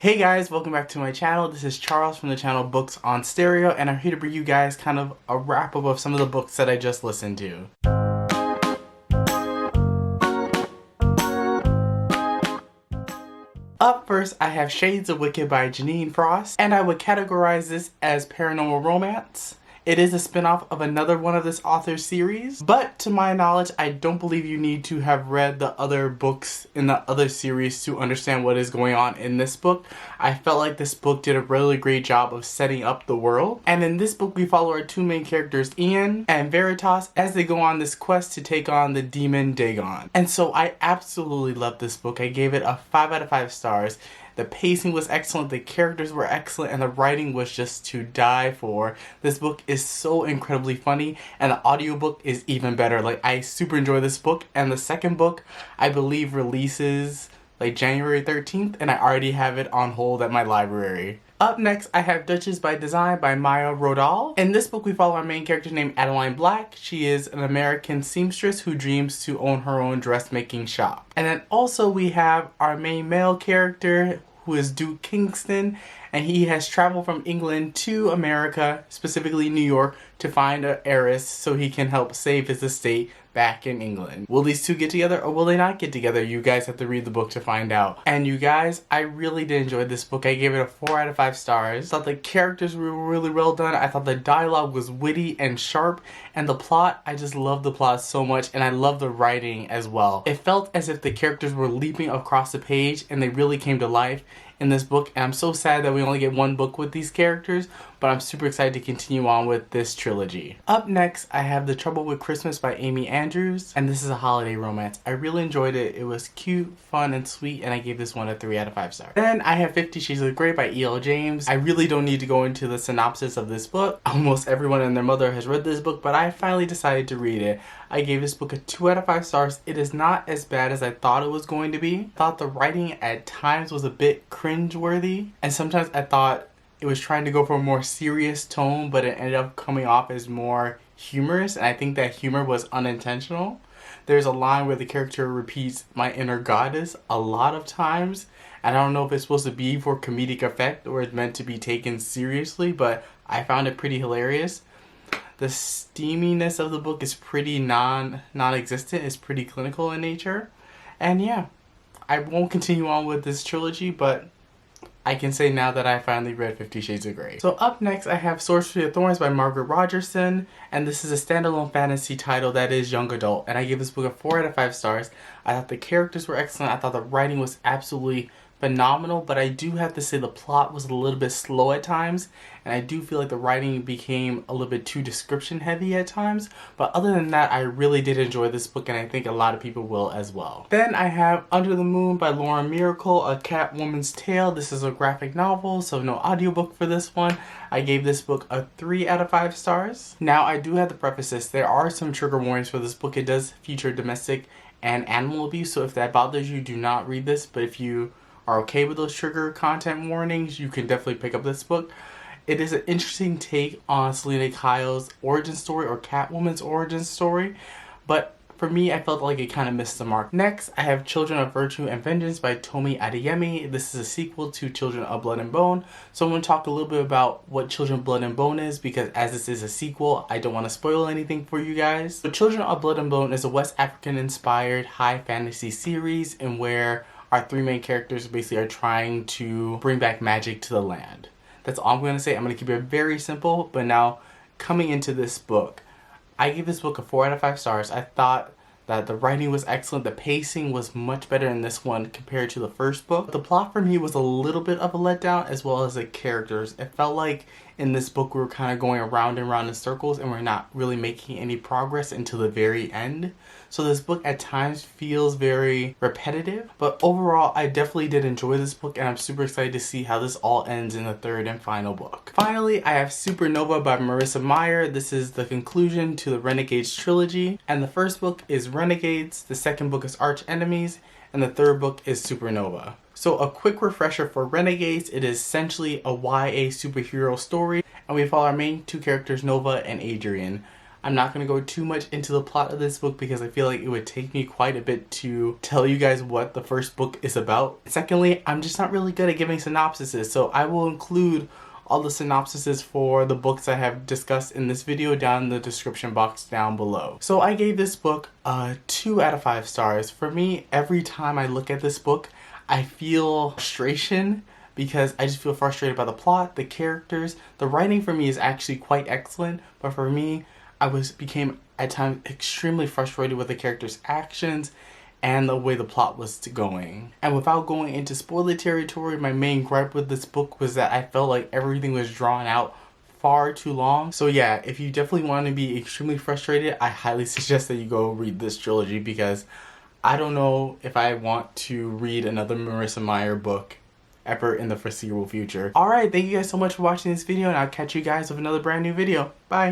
Hey guys, welcome back to my channel. This is Charles from the channel Books on Stereo, and I'm here to bring you guys kind of a wrap up of some of the books that I just listened to. Up first, I have Shades of Wicked by Janine Frost, and I would categorize this as paranormal romance. It is a spin-off of another one of this author's series, but to my knowledge, I don't believe you need to have read the other books in the other series to understand what is going on in this book. I felt like this book did a really great job of setting up the world. And in this book, we follow our two main characters, Ian and Veritas, as they go on this quest to take on the demon Dagon. And so I absolutely loved this book. I gave it a 5 out of 5 stars. The pacing was excellent, the characters were excellent, and the writing was just to die for. This book is so incredibly funny, and the audiobook is even better. Like, I super enjoy this book, and the second book, I believe, releases like January 13th, and I already have it on hold at my library. Up next, I have Duchess by Design by Maya Rodal. In this book, we follow our main character named Adeline Black. She is an American seamstress who dreams to own her own dressmaking shop. And then also we have our main male character, who is Duke Kingston, and he has traveled from England to America, specifically New York, to find an heiress so he can help save his estate back in England. Will these two get together or will they not get together? You guys have to read the book to find out. And you guys, I really did enjoy this book. I gave it a 4 out of 5 stars. I thought the characters were really well done. I thought the dialogue was witty and sharp, and the plot, I just love the plot so much, and I love the writing as well. It felt as if the characters were leaping across the page and they really came to life in this book, and I'm so sad that we only get one book with these characters, but I'm super excited to continue on with this trilogy. Up next, I have The Trouble with Christmas by Amy Andrews, and this is a holiday romance. I really enjoyed it. It was cute, fun, and sweet, and I gave this one a 3 out of 5 stars. Then I have 50 Shades of Grey by E.L. James. I really don't need to go into the synopsis of this book. Almost everyone and their mother has read this book, but I finally decided to read it. I gave this book a 2 out of 5 stars. It is not as bad as I thought it was going to be. I thought the writing at times was a bit cringeworthy, and sometimes I thought it was trying to go for a more serious tone, but it ended up coming off as more humorous, and I think that humor was unintentional. There's a line where the character repeats "my inner goddess" a lot of times, and I don't know if it's supposed to be for comedic effect or it's meant to be taken seriously, but I found it pretty hilarious. The steaminess of the book is pretty non-existent. It's pretty clinical in nature. And yeah, I won't continue on with this trilogy, but I can say now that I finally read 50 Shades of Grey. So up next, I have Sorcery of Thorns by Margaret Rogerson, and this is a standalone fantasy title that is young adult, and I give this book a 4 out of 5 stars. I thought the characters were excellent. I thought the writing was absolutely phenomenal, but I do have to say the plot was a little bit slow at times, and I do feel like the writing became a little bit too description heavy at times, but other than that, I really did enjoy this book, and I think a lot of people will as well. Then I have Under the Moon by Lauren Miracle, A Catwoman's Tale. This is a graphic novel, so no audiobook for this one. I gave this book a 3 out of 5 stars. Now, I do have to preface this. There are some trigger warnings for this book. It does feature domestic and animal abuse, so if that bothers you, do not read this, but if you are okay with those trigger content warnings, you can definitely pick up this book. It is an interesting take on Selena Kyle's origin story, or Catwoman's origin story, but for me, I felt like it kind of missed the mark. Next, I have Children of Virtue and Vengeance by Tomi Adeyemi. This is a sequel to Children of Blood and Bone, so I'm going to talk a little bit about what Children of Blood and Bone is, because as this is a sequel, I don't want to spoil anything for you guys. So Children of Blood and Bone is a West African inspired high fantasy series in where our three main characters basically are trying to bring back magic to the land. That's all I'm going to say. I'm going to keep it very simple, but now coming into this book, I gave this book a 4 out of 5 stars. I thought that the writing was excellent. The pacing was much better in this one compared to the first book. The plot for me was a little bit of a letdown, as well as the characters. It felt like in this book we were kind of going around and around in circles, and we're not really making any progress until the very end. So this book at times feels very repetitive, but overall I definitely did enjoy this book, and I'm super excited to see how this all ends in the third and final book. Finally, I have Supernova by Marissa Meyer. This is the conclusion to the Renegades trilogy, and the first book is Renegades, the second book is Arch Enemies, and the third book is Supernova. So a quick refresher for Renegades, it is essentially a YA superhero story, and we follow our main two characters, Nova and Adrian. I'm not going to go too much into the plot of this book because I feel like it would take me quite a bit to tell you guys what the first book is about. Secondly, I'm just not really good at giving synopsises, so I will include all the synopsises for the books I have discussed in this video down in the description box down below. So I gave this book 2 out of 5 stars. For me, every time I look at this book, I feel frustration because I just feel frustrated by the plot, the characters. The writing for me is actually quite excellent, but for me, I became at times extremely frustrated with the characters' actions and the way the plot was going. And without going into spoiler territory, my main gripe with this book was that I felt like everything was drawn out far too long. So yeah, if you definitely want to be extremely frustrated, I highly suggest that you go read this trilogy because I don't know if I want to read another Marissa Meyer book ever in the foreseeable future. Alright, thank you guys so much for watching this video, and I'll catch you guys with another brand new video. Bye!